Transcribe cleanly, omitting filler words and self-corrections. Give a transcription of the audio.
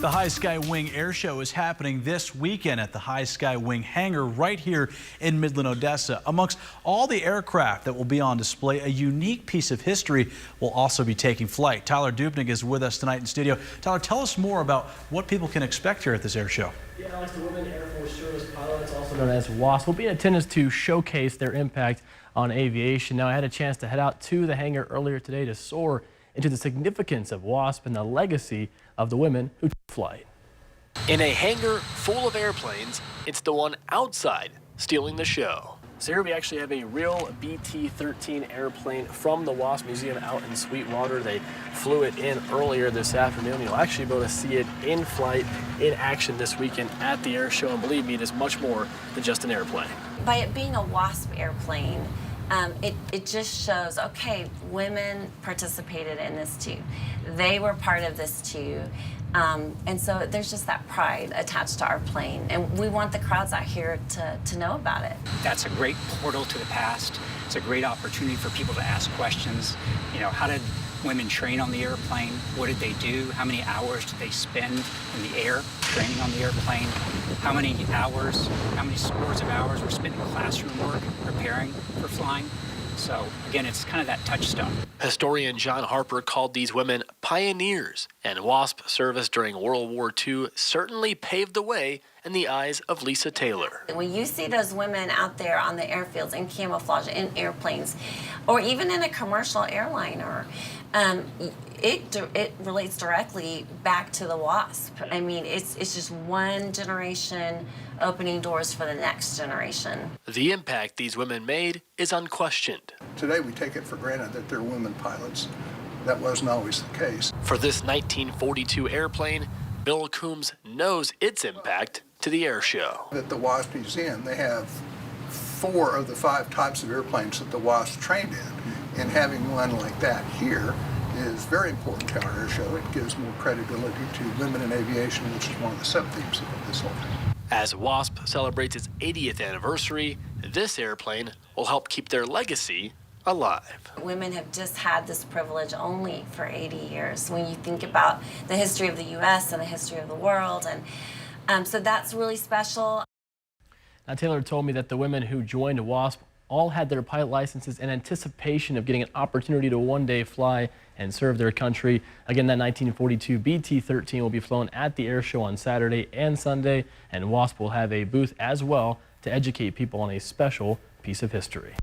The High Sky Wing Airshow is happening this weekend at the High Sky Wing hangar right here in Midland, Odessa. Amongst all the aircraft that will be on display, a unique piece of history will also be taking flight. Tyler Dubnik is with us tonight in studio. Tyler, tell us more about what people can expect here at this air show. Yeah, Alex, the Women Airforce Service Pilots, also known as WASP, will be in attendance to showcase their impact on aviation. Now, I had a chance to head out to the hangar earlier today to soar into the significance of WASP and the legacy of the women who took flight. In a hangar full of airplanes, it's the one outside stealing the show. So here we actually have a real BT-13 airplane from the WASP Museum out in Sweetwater. They flew it in earlier this afternoon. You'll actually be able to see it in flight, in action this weekend at the air show. And believe me, it is much more than just an airplane. By it being a WASP airplane, it just shows, okay, women participated in this too. They were part of this too. And so there's just that pride attached to our plane. And we want the crowds out here to know about it. That's a great portal to the past. It's a great opportunity for people to ask questions. You know, how did women train on the airplane? What did they do? How many hours did they spend in the air training on the airplane? How many hours, how many scores of hours were spent in classroom work preparing for flying? So again, it's kind of that touchstone. Historian John Harper called these women pioneers, and WASP service during World War II certainly paved the way in the eyes of Lisa Taylor. When you see those women out there on the airfields in camouflage, in airplanes, or even in a commercial airliner, it relates directly back to the WASP. I mean, it's just one generation opening doors for the next generation. The impact these women made is unquestioned. Today we take it for granted that they're women pilots. That wasn't always the case. For this 1942 airplane, Bill Coombs knows its impact to the air show. At the WASP Museum, they have 4 of the 5 types of airplanes that the WASP trained in. And having one like that here is very important to our air show. It gives more credibility to women in aviation, which is one of the sub-themes of this whole thing. As WASP celebrates its 80th anniversary, this airplane will help keep their legacy alive. Women have just had this privilege only for 80 years. When you think about the history of the U.S. and the history of the world, and so that's really special. Now, Taylor told me that the women who joined WASP all had their pilot licenses in anticipation of getting an opportunity to one day fly and serve their country. Again, that 1942 BT-13 will be flown at the air show on Saturday and Sunday, and WASP will have a booth as well to educate people on a special piece of history.